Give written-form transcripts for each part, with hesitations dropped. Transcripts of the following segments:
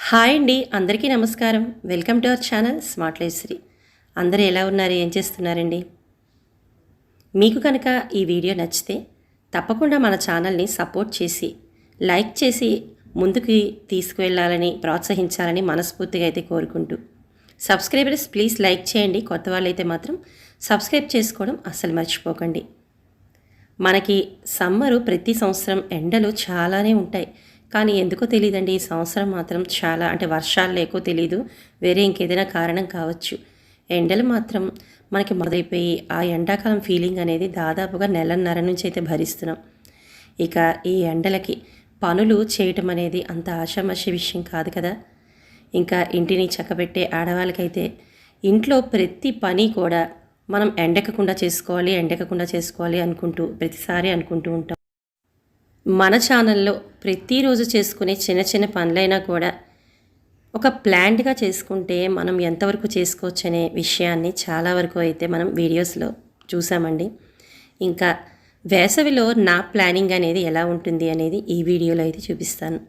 Hi అండి, అందరికీ నమస్కారం. Welcome to our channel smart life Shri. అందరూ ఎలా ఉన్నారు, ఏం చేస్తున్నారండి? మీకు కనుక ఈ వీడియో నచ్చితే తప్పకుండా మన ఛానల్ని సపోర్ట్ చేసి లైక్ చేసి ముందుకు తీసుకువెళ్ళాలని ప్రోత్సహించాలని మనస్ఫూర్తిగా అయితే కోరుకుంటూ, సబ్స్క్రైబర్స్ ప్లీజ్ లైక్ చేయండి. కొత్త వాళ్ళైతే మాత్రం సబ్స్క్రైబ్ చేసుకోవడం అస్సలు మర్చిపోకండి. మనకి సమ్మరు ప్రతి సంవత్సరం ఎండలు చాలానే ఉంటాయి, కానీ ఎందుకో తెలియదండి ఈ సంవత్సరం మాత్రం చాలా వర్షాలు లేకో తెలీదు, వేరే ఇంకేదైనా కారణం కావచ్చు. ఎండలు మాత్రం మనకి మొదలైపోయి ఆ ఎండాకాలం ఫీలింగ్ అనేది దాదాపుగా నెలన్నర నుంచి అయితే భరిస్తున్నాం. ఇక ఈ ఎండలకి పనులు చేయటం అనేది అంత ఆషామాషి విషయం కాదు కదా. ఇంకా ఇంటిని చక్కబెట్టే ఆడవాళ్ళకైతే ఇంట్లో ప్రతి పని కూడా మనం ఎండకకుండా చేసుకోవాలి ప్రతిసారి అనుకుంటూ ఉంటాం. మన ఛానల్లో ప్రతిరోజు చేసుకునే చిన్న చిన్న పనులైనా కూడా ఒక ప్లాన్డ్గా చేసుకుంటే మనం ఎంతవరకు చేసుకోవచ్చు అనే విషయాన్ని చాలా వరకు అయితే మనం వీడియోస్లో చూసామండి. ఇంకా వేసవిలో నా ప్లానింగ్ అనేది ఎలా ఉంటుంది అనేది ఈ వీడియోలో అయితే చూపిస్తాను.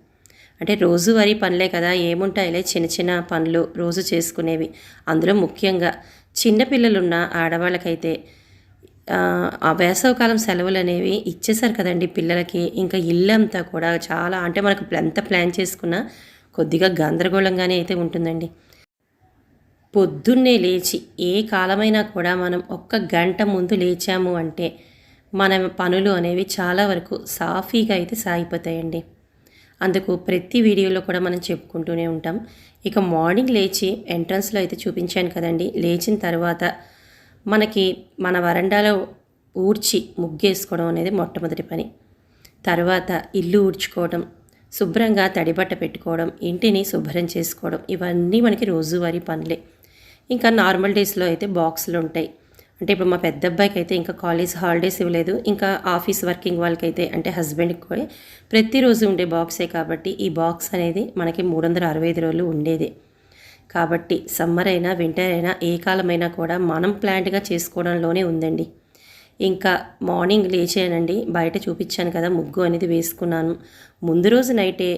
రోజువారీ పనులే కదా, ఏముంటాయిలే చిన్న చిన్న పనులు రోజు చేసుకునేవి. అందులో ముఖ్యంగా చిన్నపిల్లలున్న ఆడవాళ్ళకైతే ఆ వేసవికాలం సెలవులు అనేవి ఇచ్చేసారు కదండి పిల్లలకి. ఇంకా ఇల్లంతా కూడా చాలా మనకు ఎంత ప్లాన్ చేసుకున్నా కొద్దిగా గందరగోళంగానే అయితే ఉంటుందండి. పొద్దున్నే లేచి ఏ కాలమైనా కూడా మనం ఒక్క గంట ముందు లేచాము అంటే మన పనులు అనేవి చాలా వరకు సాఫీగా అయితే సాగిపోతాయండి. అందుకు ప్రతి వీడియోలో కూడా మనం చెప్పుకుంటూనే ఉంటాం. ఇక మార్నింగ్ లేచి ఎంట్రన్స్లో అయితే చూపించాను కదండి, లేచిన తర్వాత మనకి మన వరండాలో ఊడ్చి ముగ్గేసుకోవడం అనేది మొట్టమొదటి పని. తర్వాత ఇల్లు ఊడ్చుకోవడం, శుభ్రంగా తడిబట్ట పెట్టుకోవడం, ఇంటిని శుభ్రం చేసుకోవడం, ఇవన్నీ మనకి రోజువారీ పనులే. ఇంకా నార్మల్ డేస్లో అయితే బాక్సులు ఉంటాయి. ఇప్పుడు మా పెద్ద అబ్బాయికి అయితే ఇంకా కాలేజ్ హాలిడేస్ ఇవ్వలేదు. ఇంకా ఆఫీస్ వర్కింగ్ వాళ్ళకైతే హస్బెండ్కి కూడా ప్రతిరోజు ఉండే బాక్సే కాబట్టి ఈ బాక్స్ అనేది మనకి 365 రోజులు ఉండేదే. కాబట్టి సమ్మర్ అయినా వింటర్ అయినా ఏ కాలమైనా కూడా మనం ప్లాన్డ్గా చేసుకోవడంలోనే ఉందండి. ఇంకా మార్నింగ్ లేచానండి, బయట చూపించాను కదా ముగ్గు అనేది వేసుకున్నాను. ముందు రోజు నైటే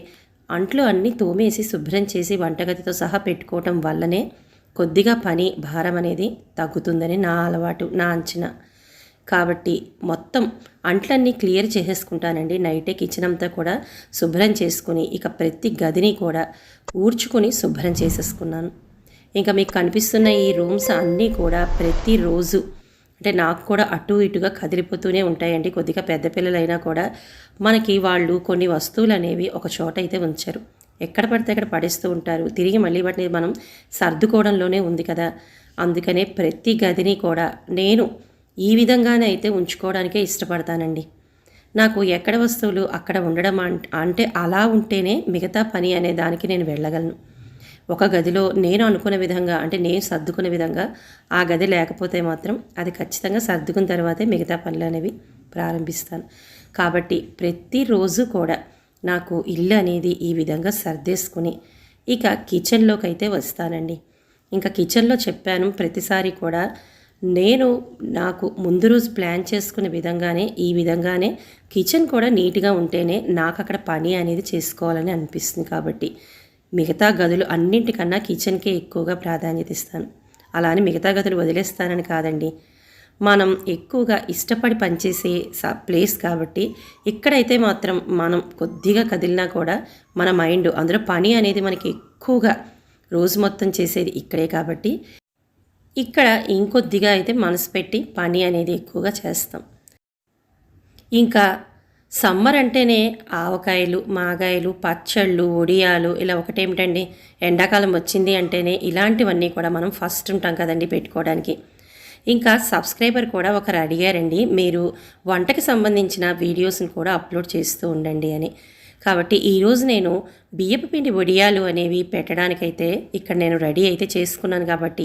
అంట్లు అన్నీ తోమేసి శుభ్రం చేసి వంటగదితో సహా పెట్టుకోవటం వల్లనే కొద్దిగా పని భారం అనేది తగ్గుతుందని నా అలవాటు, నా అంచనా. కాబట్టి మొత్తం అంట్లన్నీ క్లియర్ చేసేసుకుంటానండి. నైటే కిచెన్ అంతా కూడా శుభ్రం చేసుకుని ఇక ప్రతి గదిని కూడా ఊడ్చుకొని శుభ్రం చేసేసుకున్నాను. ఇంకా మీకు కనిపిస్తున్న ఈ రూమ్స్ అన్నీ కూడా ప్రతిరోజు నాకు కూడా అటు ఇటుగా కదిలిపోతూనే ఉంటాయండి. కొద్దిగా పెద్ద పిల్లలైనా కూడా మనకి వాళ్ళు కొన్ని వస్తువులు అనేవి ఒక చోట అయితే ఉంచరు, ఎక్కడ పడితే అక్కడ పడేస్తూ ఉంటారు. తిరిగి మళ్ళీ వాటిని మనం సర్దుకోవడంలోనే ఉంది కదా. అందుకనే ప్రతి గదిని కూడా నేను ఈ విధంగానే అయితే ఉంచుకోవడానికే ఇష్టపడతానండి. నాకు ఎక్కడ వస్తువులు అక్కడ ఉండడం అలా ఉంటేనే మిగతా పని అనే దానికి నేను వెళ్ళగలను. ఒక గదిలో నేను అనుకున్న విధంగా నేను సర్దుకునే విధంగా ఆ గది లేకపోతే మాత్రం అది ఖచ్చితంగా సర్దుకున్న తర్వాతే మిగతా పనులు అనేవి ప్రారంభిస్తాను. కాబట్టి ప్రతిరోజు కూడా నాకు ఇల్లు అనేది ఈ విధంగా సర్దేసుకుని ఇక కిచెన్లోకి అయితే వస్తానండి. ఇంకా కిచెన్లో చెప్పాను ప్రతిసారి కూడా నాకు ముందు రోజు ప్లాన్ చేసుకునే విధంగానే ఈ విధంగానే కిచెన్ కూడా నీట్గా ఉంటేనే నాకు అక్కడ పని అనేది చేసుకోవాలని అనిపిస్తుంది. కాబట్టి మిగతా గదులు అన్నింటికన్నా కిచెన్కే ఎక్కువగా ప్రాధాన్యత ఇస్తాను. అలా అని మిగతా గదులు వదిలేస్తానని కాదండి, మనం ఎక్కువగా ఇష్టపడి పనిచేసే ప్లేస్ కాబట్టి ఇక్కడైతే మాత్రం మనం కొద్దిగా కదిలినా కూడా మన మైండ్ అందులో పని అనేది మనకి ఎక్కువగా రోజు మొత్తం చేసేది ఇక్కడే కాబట్టి ఇక్కడ ఇంకొద్దిగా అయితే మనసు పెట్టి పని అనేది ఎక్కువగా చేస్తాం. ఇంకా సమ్మర్ అంటేనే ఆవకాయలు, మాగాయలు, పచ్చళ్ళు, ఒడియాలు, ఇలా ఒకటేమిటండి, ఎండాకాలం వచ్చింది అంటేనే ఇలాంటివన్నీ కూడా మనం ఫస్ట్ ఉంటాం కదండి పెట్టుకోవడానికి. ఇంకా సబ్స్క్రైబర్ కూడా ఒకరు అడిగారండి, మీరు వంటకి సంబంధించిన వీడియోస్ని కూడా అప్లోడ్ చేస్తూ ఉండండి అని. కాబట్టి ఈరోజు నేను బియ్యపు పిండి వడియాలు అనేవి పెట్టడానికైతే ఇక్కడ నేను రెడీ అయితే చేసుకున్నాను కాబట్టి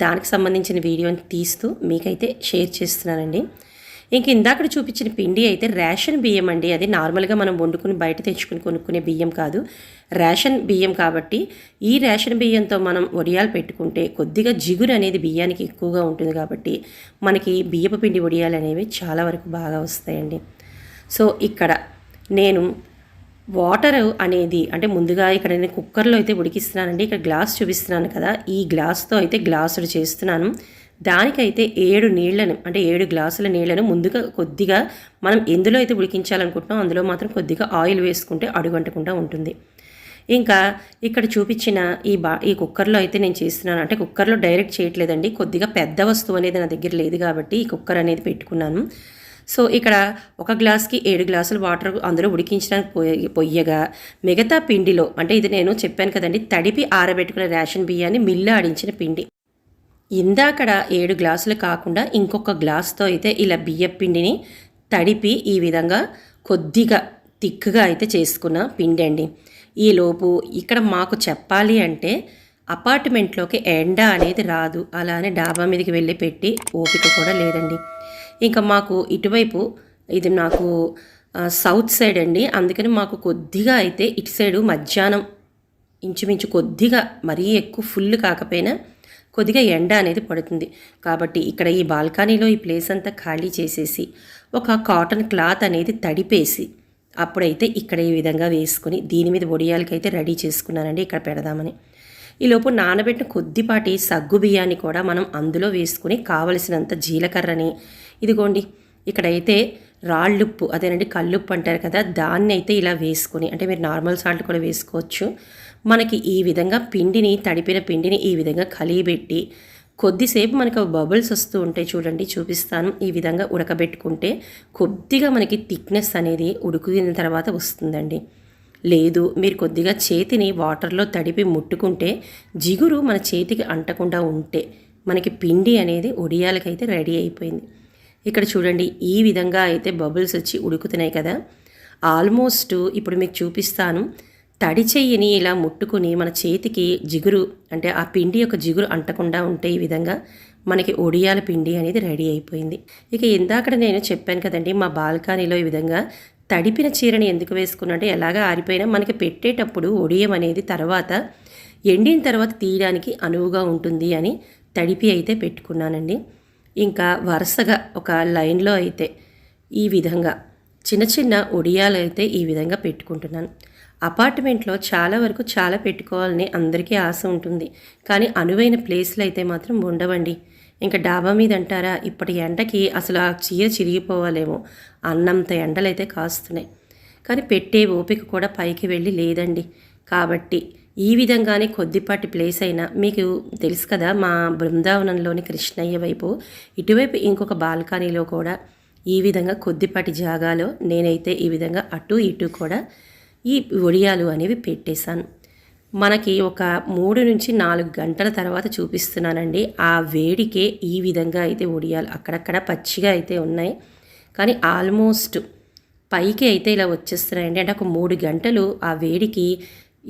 దానికి సంబంధించిన వీడియోని తీస్తూ మీకైతే షేర్ చేస్తున్నానండి. ఇంక ఇందాక చూపించిన పిండి అయితే రేషన్ బియ్యం అండి. అది నార్మల్గా మనం వండుకుని బయట తెచ్చుకుని కొనుక్కునే బియ్యం కాదు, రేషన్ బియ్యం. కాబట్టి ఈ రేషన్ బియ్యంతో మనం వడియాలు పెట్టుకుంటే కొద్దిగా జిగురు అనేది బియ్యానికి ఎక్కువగా ఉంటుంది కాబట్టి మనకి బియ్యపు పిండి వడియాలు అనేవి చాలా వరకు బాగా వస్తాయండి. సో ఇక్కడ నేను వాటర్ అనేది అంటే ముందుగా ఇక్కడ నేను కుక్కర్లో అయితే ఉడికిస్తున్నానండి. ఇక్కడ గ్లాస్ చూపిస్తున్నాను కదా, ఈ గ్లాస్తో అయితే గ్లాసులు చేస్తున్నాను. దానికైతే 7 నీళ్లను అంటే 7 గ్లాసుల నీళ్లను ముందుగా కొద్దిగా మనం ఎందులో అయితే ఉడికించాలనుకుంటున్నాం అందులో మాత్రం కొద్దిగా ఆయిల్ వేసుకుంటే అడుగంటకుండా ఉంటుంది. ఇంకా ఇక్కడ చూపించిన ఈ కుక్కర్లో అయితే నేను చేస్తున్నాను. అంటే కుక్కర్లో డైరెక్ట్ చేయట్లేదండి, కొద్దిగా పెద్ద వస్తువు అనేది నా దగ్గర లేదు కాబట్టి ఈ కుక్కర్ అనేది పెట్టుకున్నాను. సో ఇక్కడ ఒక గ్లాస్కి 7 గ్లాసులు వాటర్ అందులో ఉడికించడానికి పొయ్యగా మిగతా పిండిలో అంటే ఇది నేను చెప్పాను కదండి, తడిపి ఆరబెట్టుకున్న రేషన్ బియ్యాన్ని మిల్లు ఆడించిన పిండి. ఇందాకడ 7 గ్లాసులు కాకుండా ఇంకొక గ్లాస్తో అయితే ఇలా బియ్యం పిండిని తడిపి ఈ విధంగా కొద్దిగా తిక్కుగా అయితే చేసుకున్న పిండి అండి. ఈలోపు ఇక్కడ మాకు చెప్పాలి అంటే అపార్ట్మెంట్లోకి ఎండ అనేది రాదు, అలానే డాబా మీదకి వెళ్ళి పెట్టి ఓపిక కూడా లేదండి. ఇంకా మాకు ఇటువైపు ఇది నాకు సౌత్ సైడ్ అండి, అందుకని మాకు కొద్దిగా అయితే ఇటు సైడు మధ్యాహ్నం ఇంచుమించు కొద్దిగా మరీ ఎక్కువ ఫుల్ కాకపోయినా కొద్దిగా ఎండ అనేది పడుతుంది. కాబట్టి ఇక్కడ ఈ బాల్కనీలో ఈ ప్లేస్ అంతా ఖాళీ చేసేసి ఒక కాటన్ క్లాత్ అనేది తడిపేసి అప్పుడైతే ఇక్కడ ఈ విధంగా వేసుకుని దీని మీద వడియాలకైతే రెడీ చేసుకున్నానండి ఇక్కడ పెడదామని. ఈలోపు నానబెట్టిన కొద్దిపాటి సగ్గు బియ్యాన్ని కూడా మనం అందులో వేసుకుని కావలసినంత జీలకర్రని ఇదిగోండి ఇక్కడైతే రాళ్ళుప్పు అదేనండి కల్లుప్పు అంటారు కదా, దాన్ని అయితే ఇలా వేసుకొని అంటే మీరు నార్మల్ సాల్ట్ కూడా వేసుకోవచ్చు. మనకి ఈ విధంగా పిండిని తడిపిన పిండిని ఈ విధంగా కలియబెట్టి కొద్దిసేపు మనకు బబుల్స్ వస్తూ ఉంటాయి చూడండి, చూపిస్తాను. ఈ విధంగా ఉడకబెట్టుకుంటే కొద్దిగా మనకి థిక్నెస్ అనేది ఉడికిన తర్వాత వస్తుందండి. లేదు మీరు కొద్దిగా చేతిని వాటర్లో తడిపి ముట్టుకుంటే జిగురు మన చేతికి అంటకుండా ఉంటే మనకి పిండి అనేది ఒడియాలకైతే రెడీ అయిపోయింది. ఇక్కడ చూడండి ఈ విధంగా అయితే బబుల్స్ వచ్చి ఉడుకుతున్నాయి కదా. ఆల్మోస్ట్ ఇప్పుడు మీకు చూపిస్తాను. తడి చెయ్యిని ఇలా ముట్టుకుని మన చేతికి జిగురు అంటే ఆ పిండి యొక్క జిగురు అంటకుండా ఉంటే ఈ విధంగా మనకి ఒడియాల పిండి అనేది రెడీ అయిపోయింది. ఇక ఇందాక నేను చెప్పాను కదండి, మా బాల్కనీలో ఈ విధంగా తడిపిన చీరని ఎందుకు వేసుకున్నా అంటే ఎలాగా ఆరిపోయినా మనకి పెట్టేటప్పుడు ఒడియం అనేది తర్వాత ఎండిన తర్వాత తీయడానికి అనువుగా ఉంటుంది అని తడిపి అయితే పెట్టుకున్నానండి. ఇంకా వరుసగా ఒక లైన్లో అయితే ఈ విధంగా చిన్న చిన్న ఒడియాలు అయితే ఈ విధంగా పెట్టుకుంటున్నాను. అపార్ట్మెంట్లో చాలా వరకు చాలా పెట్టుకోవాలని అందరికీ ఆశ ఉంటుంది, కానీ అనువైన ప్లేస్లు అయితే మాత్రం ఉండవండి. ఇంకా డాబా మీద అంటారా, ఇప్పటి ఎండకి అసలు ఆ చీర చిరిగిపోవాలేమో అన్నంత ఎండలైతే కాస్తున్నాయి. కానీ పెట్టే ఓపిక కూడా పైకి వెళ్ళి లేదండి. కాబట్టి ఈ విధంగానే కొద్దిపాటి ప్లేస్ అయినా మీకు తెలుసు కదా, మా బృందావనంలోని కృష్ణయ్య వైపు ఇటువైపు ఇంకొక బాల్కనీలో కూడా ఈ విధంగా కొద్దిపాటి జాగాలో నేనైతే ఈ విధంగా అటు ఇటు కూడా ఈ ఒడియాలు అనేవి పెట్టేశాను. మనకి ఒక 3 నుంచి 4 గంటల తర్వాత చూపిస్తున్నానండి. ఆ వేడికే ఈ విధంగా అయితే ఒడియాలు అక్కడక్కడ పచ్చిగా అయితే ఉన్నాయి, కానీ ఆల్మోస్ట్ పైకి అయితే ఇలా వచ్చేస్తున్నాయండి. అంటే ఒక 3 గంటలు ఆ వేడికి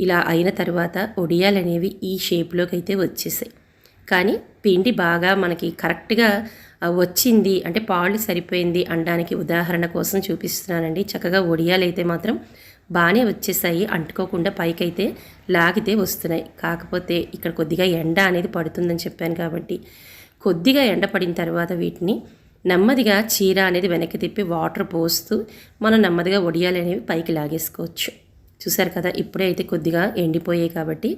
ఇలా అయిన తర్వాత ఒడియాలు అనేవి ఈ షేప్లోకి అయితే వచ్చేసాయి. కానీ పిండి బాగా మనకి కరెక్ట్గా వచ్చింది అంటే పాళ్ళు సరిపోయింది అనడానికి ఉదాహరణ కోసం చూపిస్తున్నానండి. చక్కగా ఒడియాలు అయితే మాత్రం బాగానే వచ్చేసాయి, అంటుకోకుండా పైకైతే లాగితే వస్తున్నాయి. కాకపోతే ఇక్కడ కొద్దిగా ఎండ అనేది పడుతుందని చెప్పాను కాబట్టి కొద్దిగా ఎండ పడిన తర్వాత వీటిని నెమ్మదిగా చీర అనేది వెనక్కి తిప్పి వాటర్ పోస్తూ మనం నెమ్మదిగా ఒడియాలు అనేవి పైకి లాగేసుకోవచ్చు. చూసారు కదా, ఇప్పుడే అయితే కొద్దిగా ఎండిపోయాయి కాబట్టి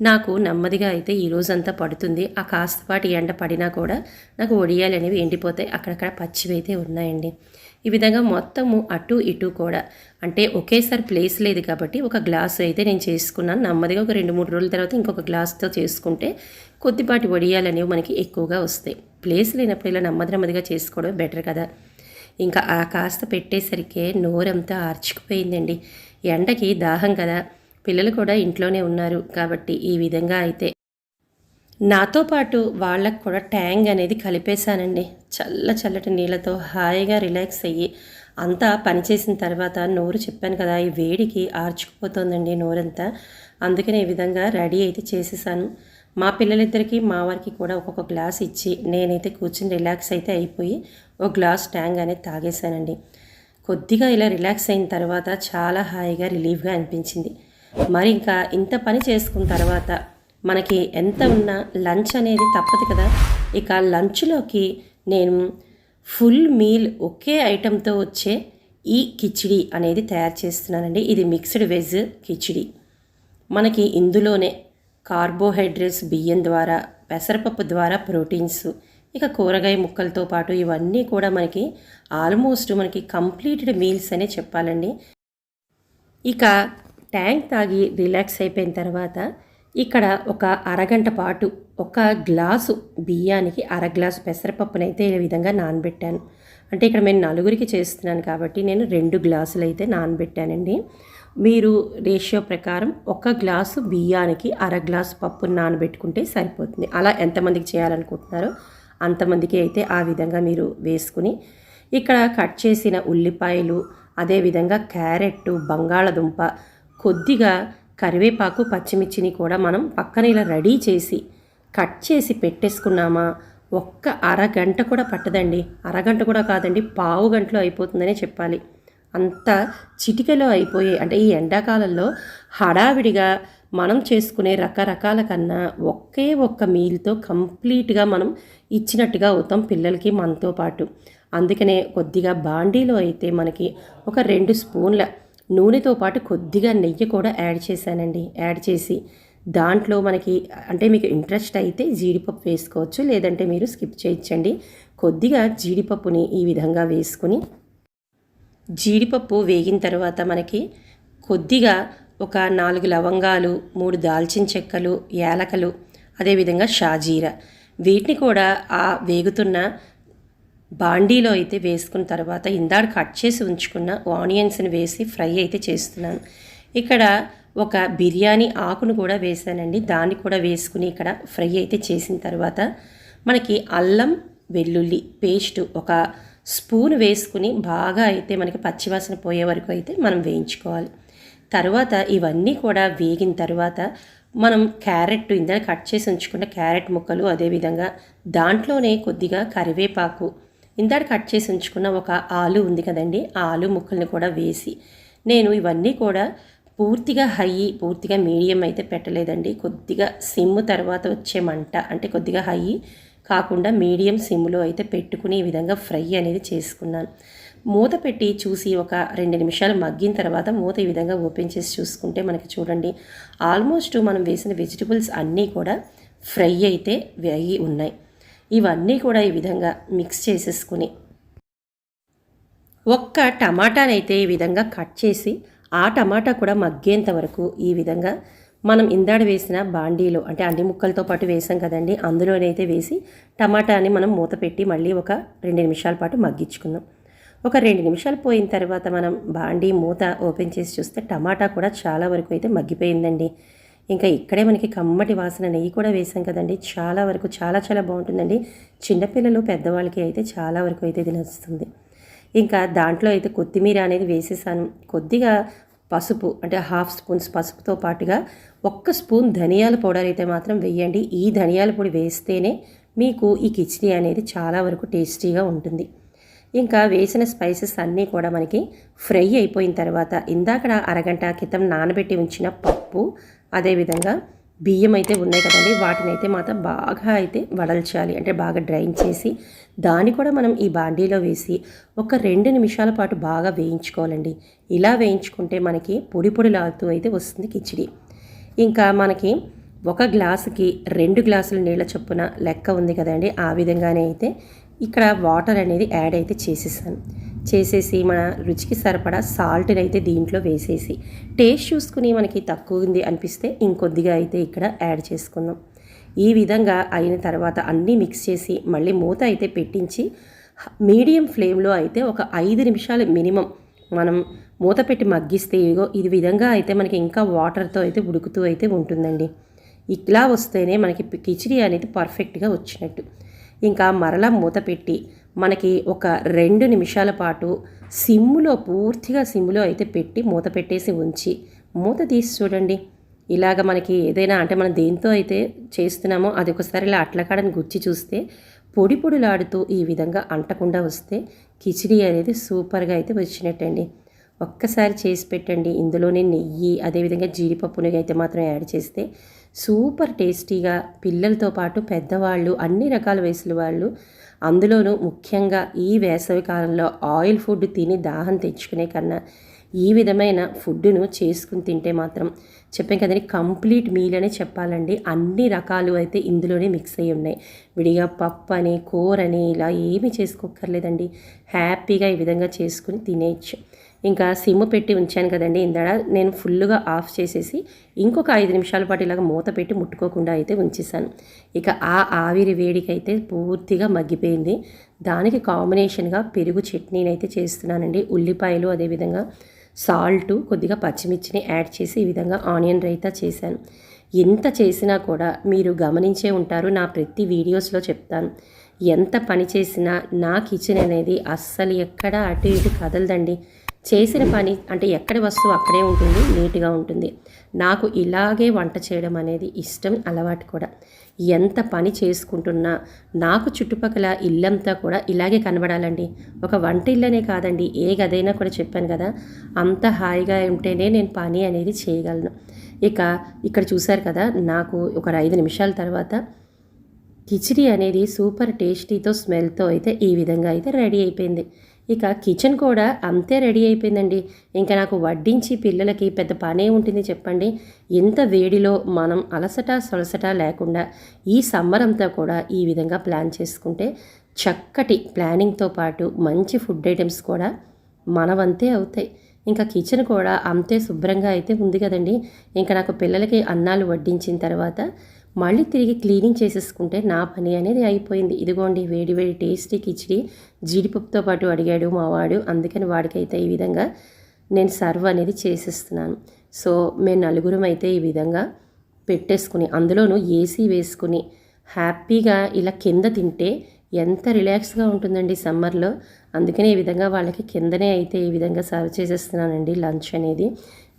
నాకు నెమ్మదిగా అయితే ఈ రోజంతా పడుతుంది. ఆ కాస్తపాటి ఎండ పడినా కూడా నాకు ఒడియాలు అనేవి ఎండిపోతాయి, అక్కడక్కడ పచ్చివి అయితే ఉన్నాయండి. ఈ విధంగా మొత్తము అటు ఇటు కూడా అంటే ఒకేసారి ప్లేస్ లేదు కాబట్టి ఒక గ్లాసు అయితే నేను చేసుకున్నాను. నెమ్మదిగా ఒక 2-3 రోజుల తర్వాత ఇంకొక గ్లాస్తో చేసుకుంటే కొద్దిపాటి వడియాలు అనేవి మనకి ఎక్కువగా వస్తాయి. ప్లేస్ లేనప్పుడు ఇలా నెమ్మదిగా చేసుకోవడం బెటర్ కదా. ఇంకా ఆ కాస్త పెట్టేసరికి నోరంతా ఆర్చుకుపోయిందండి. ఎండకి దాహం కదా, పిల్లలు కూడా ఇంట్లోనే ఉన్నారు కాబట్టి ఈ విధంగా అయితే నాతో పాటు వాళ్ళకు కూడా ట్యాంగ్ అనేది కలిపేశానండి. చల్లటి నీళ్ళతో హాయిగా రిలాక్స్ అయ్యి అంతా పనిచేసిన తర్వాత నోరు చెప్పాను కదా ఈ వేడికి ఆర్చుకుపోతుందండి నోరంతా. అందుకనే ఈ విధంగా రెడీ అయితే చేసేసాను. మా పిల్లలిద్దరికీ మా వారికి కూడా ఒక్కొక్క గ్లాస్ ఇచ్చి నేనైతే కూర్చుని రిలాక్స్ అయితే అయిపోయి ఒక గ్లాస్ ట్యాంగ్ అనేది తాగేశానండి. కొద్దిగా ఇలా రిలాక్స్ అయిన తర్వాత చాలా హాయిగా రిలీఫ్గా అనిపించింది. మరి ఇంకా ఇంత పని చేసుకున్న తర్వాత మనకి ఎంత ఉన్నా లంచ్ అనేది తప్పదు కదా. ఇక లంచ్లోకి నేను ఫుల్ మీల్ ఒకే ఐటెంతో వచ్చే ఈ కిచిడి అనేది తయారు చేస్తున్నానండి. ఇది మిక్స్డ్ వెజ్ కిచిడి. మనకి ఇందులోనే కార్బోహైడ్రేట్స్ బియ్యం ద్వారా, పెసరపప్పు ద్వారా ప్రోటీన్స్, ఇక కూరగాయ ముక్కలతో పాటు ఇవన్నీ కూడా మనకి ఆల్మోస్ట్ మనకి కంప్లీటెడ్ మీల్స్ అనే చెప్పాలండి. ఇక ట్యాంక్ తాగి రిలాక్స్ అయిపోయిన తర్వాత ఇక్కడ ఒక అరగంట పాటు ఒక గ్లాసు బియ్యానికి అర గ్లాసు పెసరపప్పునైతే ఈ విధంగా నానబెట్టాను. అంటే ఇక్కడ నేను నలుగురికి చేస్తున్నాను కాబట్టి నేను 2 గ్లాసులు అయితే నానబెట్టానండి. మీరు రేషియో ప్రకారం ఒక గ్లాసు బియ్యానికి అర గ్లాసు పప్పును నానబెట్టుకుంటే సరిపోతుంది. అలా ఎంతమందికి చేయాలనుకుంటున్నారో అంతమందికి అయితే ఆ విధంగా మీరు వేసుకుని ఇక్కడ కట్ చేసిన ఉల్లిపాయలు, అదేవిధంగా క్యారెట్, బంగాళదుంప, కొద్దిగా కరివేపాకు, పచ్చిమిర్చిని కూడా మనం పక్కన ఇలా రెడీ చేసి కట్ చేసి పెట్టేసుకున్నామా ఒక్క అరగంట కూడా పట్టదండి. అరగంట కూడా కాదండి, పావు గంటలో అయిపోతుందనే చెప్పాలి. అంత చిటికెలో అయిపోయే, అంటే ఈ ఎండాకాలంలో హడావిడిగా మనం చేసుకునే రకరకాల కన్నా ఒక్క మీల్తో కంప్లీట్గా మనం ఇచ్చినట్టుగా అవుతాం పిల్లలకి మనతో పాటు. అందుకనే కొద్దిగా బాండీలో అయితే మనకి ఒక 2 స్పూన్ల నూనెతో పాటు కొద్దిగా నెయ్యి కూడా యాడ్ చేశానండి. యాడ్ చేసి దాంట్లో మనకి అంటే మీకు ఇంట్రెస్ట్ అయితే జీడిపప్పు వేసుకోవచ్చు, లేదంటే మీరు స్కిప్ చేయించండి. కొద్దిగా జీడిపప్పుని ఈ విధంగా వేసుకుని జీడిపప్పు వేగిన తర్వాత మనకి కొద్దిగా ఒక 4 లవంగాలు, 3 దాల్చిన చెక్కలు, యాలకలు, అదేవిధంగా షాజీరా, వీటిని కూడా ఆ వేగుతున్న బాండీలో అయితే వేసుకున్న తర్వాత ఇందాక కట్ చేసి ఉంచుకున్న ఆనియన్స్ని వేసి ఫ్రై అయితే చేస్తున్నాను. ఇక్కడ ఒక బిర్యానీ ఆకును కూడా వేసానండి. దాన్ని కూడా వేసుకుని ఇక్కడ ఫ్రై అయితే చేసిన తర్వాత మనకి అల్లం వెల్లుల్లి పేస్ట్ ఒక స్పూన్ వేసుకుని బాగా అయితే మనకి పచ్చివాసన పోయే వరకు అయితే మనం వేయించుకోవాలి. తర్వాత ఇవన్నీ కూడా వేగిన తర్వాత మనం క్యారెట్, ఇందాక కట్ చేసి ఉంచుకున్న క్యారెట్ ముక్కలు, అదేవిధంగా దాంట్లోనే కొద్దిగా కరివేపాకు, ఇందాక కట్ చేసి ఉంచుకున్న ఒక ఆలు ఉంది కదండి, ఆ ఆలు ముక్కల్ని కూడా వేసి నేను ఇవన్నీ కూడా పూర్తిగా పూర్తిగా మీడియం అయితే పెట్టలేదండి. కొద్దిగా సిమ్ తర్వాత వచ్చే మంట, అంటే కొద్దిగా హై కాకుండా మీడియం సిమ్లో అయితే పెట్టుకుని ఈ విధంగా ఫ్రై అనేది చేసుకున్నాను. మూత పెట్టి చూసి ఒక 2 నిమిషాలు మగ్గిన తర్వాత మూత ఈ విధంగా ఓపెన్ చేసి చూసుకుంటే మనకి చూడండి ఆల్మోస్ట్ మనం వేసిన వెజిటబుల్స్ అన్నీ కూడా ఫ్రై అయితే వేగి ఉన్నాయి. ఇవన్నీ కూడా ఈ విధంగా మిక్స్ చేసేసుకుని ఒక్క టమాటానైతే ఈ విధంగా కట్ చేసి ఆ టమాటా కూడా మగ్గేంత వరకు ఈ విధంగా మనం ఇందాడ వేసిన బాండీలో, అంటే అన్ని ముక్కలతో పాటు వేసాం కదండి, అందులోనైతే వేసి టమాటాని మనం మూత పెట్టి మళ్ళీ ఒక 2 నిమిషాల పాటు మగ్గించుకుందాం. ఒక 2 నిమిషాలు పోయిన తర్వాత మనం బాండీ మూత ఓపెన్ చేసి చూస్తే టమాటా కూడా చాలా వరకు అయితే మగ్గిపోయిందండి. ఇంకా ఇక్కడే మనకి కమ్మటి వాసన, నెయ్యి కూడా వేసాం కదండి, చాలా వరకు చాలా చాలా బాగుంటుందండి. చిన్నపిల్లలు పెద్దవాళ్ళకి అయితే చాలా వరకు అయితే ఇది నచ్చుతుంది. ఇంకా దాంట్లో అయితే కొత్తిమీర అనేది వేసేసాను. కొద్దిగా పసుపు, అంటే 1/2 స్పూన్స్ పసుపుతో పాటుగా 1 స్పూన్ ధనియాల పౌడర్ అయితే మాత్రం వేయండి. ఈ ధనియాల పొడి వేస్తేనే మీకు ఈ కిచిడి అనేది చాలా వరకు టేస్టీగా ఉంటుంది. ఇంకా వేసిన స్పైసెస్ అన్నీ కూడా మనకి ఫ్రై అయిపోయిన తర్వాత ఇందాక అరగంట క్రితం నానబెట్టి ఉంచిన పప్పు, అదేవిధంగా బియ్యం అయితే ఉన్నాయి కదండి, వాటిని అయితే మాత్రం బాగా అయితే వడల్చాలి, అంటే బాగా డ్రైన్ చేసి దాన్ని కూడా మనం ఈ బాండీలో వేసి ఒక 2 నిమిషాల పాటు బాగా వేయించుకోవాలండి. ఇలా వేయించుకుంటే మనకి పొడి పొడిలాడుతూ అయితే వస్తుంది కిచిడి. ఇంకా మనకి ఒక గ్లాసుకి 2 గ్లాసుల నీళ్ళ చొప్పున లెక్క ఉంది కదండి, ఆ విధంగానే అయితే ఇక్కడ వాటర్ అనేది యాడ్ అయితే చేసేసి మన రుచికి సరిపడా సాల్ట్ని అయితే దీంట్లో వేసేసి టేస్ట్ చూసుకుని మనకి తక్కువ ఉంది అనిపిస్తే ఇంకొద్దిగా అయితే ఇక్కడ యాడ్ చేసుకుందాం. ఈ విధంగా అయిన తర్వాత అన్నీ మిక్స్ చేసి మళ్ళీ మూత అయితే పెట్టించి మీడియం ఫ్లేమ్లో అయితే ఒక 5 నిమిషాలు మినిమం మనం మూత పెట్టి మగ్గిస్తే ఇది విధంగా అయితే మనకి ఇంకా వాటర్తో అయితే ఉడుకుతూ అయితే ఉంటుందండి. ఇలా వస్తేనే మనకి కిచిడి అనేది పర్ఫెక్ట్గా వచ్చినట్టు. ఇంకా మరలా మూత పెట్టి మనకి ఒక 2 నిమిషాల పాటు పూర్తిగా సిమ్లో అయితే పెట్టి మూత పెట్టేసి ఉంచి మూత తీసి చూడండి. ఇలాగ మనకి ఏదైనా, అంటే మనం దేంతో అయితే చేస్తున్నామో అది ఒకసారి ఇలా అట్లకాడని గుచ్చి చూస్తే పొడి పొడిలాడుతూ ఈ విధంగా అంటకుండా వస్తే కిచిడి అనేది సూపర్గా అయితే వచ్చినట్టండి. ఒక్కసారి చేసి పెట్టండి. ఇందులోనే నెయ్యి అదేవిధంగా జీడిపప్పుని అయితే మాత్రం యాడ్ చేస్తే సూపర్ టేస్టీగా పిల్లలతో పాటు పెద్దవాళ్ళు అన్ని రకాల వయసుల వాళ్ళు, అందులోనూ ముఖ్యంగా ఈ వేసవి కాలంలో ఆయిల్ ఫుడ్ తిని దాహం తెచ్చుకునే కన్నా ఈ విధమైన ఫుడ్డును చేసుకుని తింటే మాత్రం చెప్పాం కదండి, కంప్లీట్ మీల్ అనే చెప్పాలండి. అన్ని రకాలు అయితే ఇందులోనే మిక్స్ అయ్యి ఉన్నాయి. విడిగా పప్పు అని కూరని ఇలా ఏమీ చేసుకోక్కర్లేదండి. హ్యాపీగా ఈ విధంగా చేసుకుని తినేయచ్చు. ఇంకా సిమ్ పెట్టి ఉంచాను కదండి, ఇందాడ నేను ఫుల్గా ఆఫ్ చేసేసి ఇంకొక 5 నిమిషాల పాటు ఇలాగ మూత పెట్టి ముట్టుకోకుండా అయితే ఉంచేసాను. ఇక ఆ ఆవిరి వేడికి అయితే పూర్తిగా మగ్గిపోయింది. దానికి కాంబినేషన్గా పెరుగు చట్నీని అయితే చేస్తున్నానండి. ఉల్లిపాయలు అదేవిధంగా సాల్టు కొద్దిగా పచ్చిమిర్చిని యాడ్ చేసి ఈ విధంగా ఆనియన్ రైతా చేశాను. ఎంత చేసినా కూడా మీరు గమనించే ఉంటారు, నా ప్రతి వీడియోస్లో చెప్తాను, ఎంత పని చేసినా నా కిచెన్ అనేది అస్సలు ఎక్కడ అటు ఇటు కదలదండి. చేసిన పని అంటే ఎక్కడి వస్తువు అక్కడే ఉంటుంది, నీట్గా ఉంటుంది. నాకు ఇలాగే వంట చేయడం అనేది ఇష్టం, అలవాటు కూడా. ఎంత పని చేసుకుంటున్నా నాకు చుట్టుపక్కల ఇల్లంతా కూడా ఇలాగే కనబడాలండి. ఒక వంట ఇల్లనే కాదండి, ఏ గదైనా కూడా చెప్పాను కదా, అంత హాయిగా ఉంటేనే నేను పని అనేది చేయగలను. ఇక ఇక్కడ చూశారు కదా, నాకు ఒక 5 నిమిషాల తర్వాత కిచిడి అనేది సూపర్ టేస్టీతో స్మెల్తో అయితే ఈ విధంగా అయితే రెడీ అయిపోయింది. ఇక కిచెన్ కూడా అంతే రెడీ అయిపోయిందండి. ఇంకా నాకు వడ్డించి పిల్లలకి పెద్ద పనే ఉంటుంది చెప్పండి. ఎంత వేడిలో మనం అలసట సొలసట లేకుండా ఈ సమ్మర్ అంతా కూడా ఈ విధంగా ప్లాన్ చేసుకుంటే చక్కటి ప్లానింగ్తో పాటు మంచి ఫుడ్ ఐటమ్స్ కూడా మనవంతే అవుతాయి. ఇంకా కిచెన్ కూడా అంతే శుభ్రంగా అయితే ఉంది కదండి. ఇంకా నాకు పిల్లలకి అన్నాలు వడ్డించిన తర్వాత మళ్ళీ తిరిగి క్లీనింగ్ చేసేసుకుంటే నా పని అనేది అయిపోయింది. ఇదిగోండి వేడి వేడి టేస్టీ కిచిడి జీడిపప్పుతో పాటు అడిగాడు మా వాడు, అందుకని వాడికైతే ఈ విధంగా నేను సర్వ్ అనేది చేసేస్తున్నాను. సో మేము నలుగురం అయితే ఈ విధంగా పెట్టేసుకుని అందులోనూ ఏసీ వేసుకుని హ్యాపీగా ఇలా కింద తింటే ఎంత రిలాక్స్గా ఉంటుందండి సమ్మర్లో. అందుకనే ఈ విధంగా వాళ్ళకి కిందనే అయితే ఈ విధంగా సర్వ్ చేసేస్తున్నానండి లంచ్ అనేది.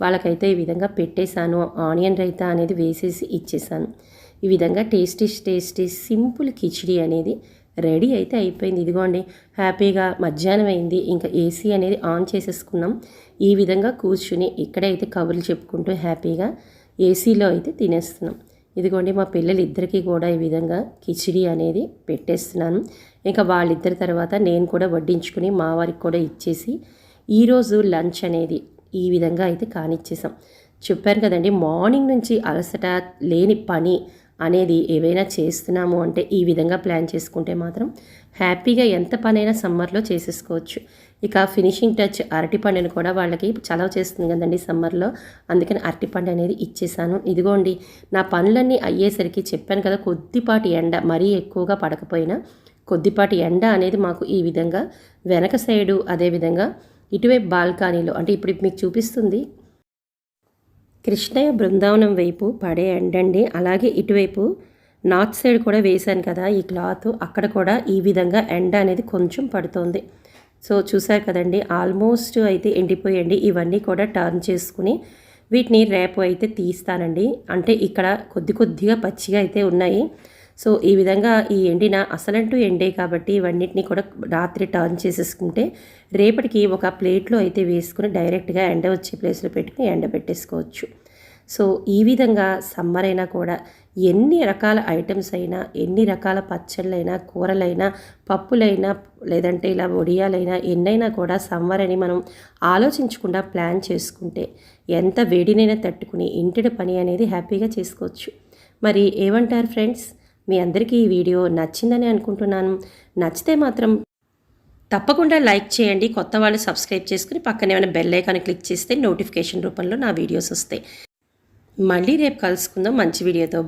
వాళ్ళకైతే ఈ విధంగా పెట్టేశాను, ఆనియన్ రైతా అనేది వేసేసి ఇచ్చేసాను. ఈ విధంగా టేస్టీ సింపుల్ కిచిడి అనేది రెడీ అయితే అయిపోయింది. ఇదిగోండి హ్యాపీగా మధ్యాహ్నం అయింది, ఇంకా ఏసీ అనేది ఆన్ చేసేసుకున్నాం. ఈ విధంగా కూర్చుని ఇక్కడైతే కబుర్లు చెప్పుకుంటూ హ్యాపీగా ఏసీలో అయితే తినేస్తున్నాం. ఇదిగోండి మా పిల్లలిద్దరికీ కూడా ఈ విధంగా కిచిడి అనేది పెట్టేస్తున్నాను. ఇంకా వాళ్ళిద్దరి తర్వాత నేను కూడా వడ్డించుకుని మా వారికి కూడా ఇచ్చేసి ఈరోజు లంచ్ అనేది ఈ విధంగా అయితే కానిచ్చేసాం. చెప్పాను కదండి, మార్నింగ్ నుంచి అలసట లేని పని అనేది ఏవైనా చేస్తున్నాము అంటే ఈ విధంగా ప్లాన్ చేసుకుంటే మాత్రం హ్యాపీగా ఎంత పనైనా సమ్మర్లో చేసేసుకోవచ్చు. ఇక ఫినిషింగ్ టచ్ అరటిపండుని కూడా వాళ్ళకి చలవ చేస్తుంది కదండి సమ్మర్లో, అందుకని అరటిపండు అనేది ఇచ్చేసాను. ఇదిగోండి నా పనులన్నీ అయ్యేసరికి చెప్పాను కదా, కొద్దిపాటి ఎండ మరీ ఎక్కువగా పడకపోయినా కొద్దిపాటి ఎండ అనేది మాకు ఈ విధంగా వెనక సైడు అదేవిధంగా ఇటువైపు బాల్కనీలో అంటే ఇప్పుడు మీకు చూపిస్తుంది కృష్ణయ్య బృందావనం వైపు పడే ఎండండి. అలాగే ఇటువైపు నార్త్ సైడ్ కూడా వేశాను కదా ఈ క్లాత్, అక్కడ కూడా ఈ విధంగా ఎండ అనేది కొంచెం పడుతోంది. సో చూసారు కదండి, ఆల్మోస్ట్ అయితే ఎండిపోయండి. ఇవన్నీ కూడా టర్న్ చేసుకుని వీటిని రేపు అయితే తీస్తానండి. అంటే ఇక్కడ కొద్దిగా పచ్చిగా అయితే ఉన్నాయి. సో ఈ విధంగా ఈ ఎండిన అసలంటూ ఎండే కాబట్టి ఇవన్నిటిని కూడా రాత్రి టర్న్ చేసేసుకుంటే రేపటికి ఒక ప్లేట్లో అయితే వేసుకుని డైరెక్ట్గా ఎండ వచ్చే ప్లేస్లో పెట్టుకుని ఎండబెట్టేసుకోవచ్చు. సో ఈ విధంగా సమ్మర్ అయినా కూడా ఎన్ని రకాల ఐటమ్స్ అయినా, ఎన్ని రకాల పచ్చళ్ళైనా, కూరలైనా, పప్పులైనా, లేదంటే ఇలా వడియాలైనా ఎన్నైనా కూడా సమ్మర్ అని మనం ఆలోచించకుండా ప్లాన్ చేసుకుంటే ఎంత వేడినైనా తట్టుకుని ఇంటి పని అనేది హ్యాపీగా చేసుకోవచ్చు. మరి ఏమంటారు ఫ్రెండ్స్? మీ అందరికీ ఈ వీడియో నచ్చిందని అనుకుంటున్నాను. నచ్చితే మాత్రం తప్పకుండా లైక్ చేయండి. కొత్త వాళ్ళు సబ్స్క్రైబ్ చేసుకుని పక్కనే ఏమైనా బెల్ ఐకాన్ క్లిక్ చేస్తే నోటిఫికేషన్ రూపంలో నా వీడియోస్ వస్తాయి. మళ్ళీ రేపు కలుసుకుందాం మంచి వీడియోతో.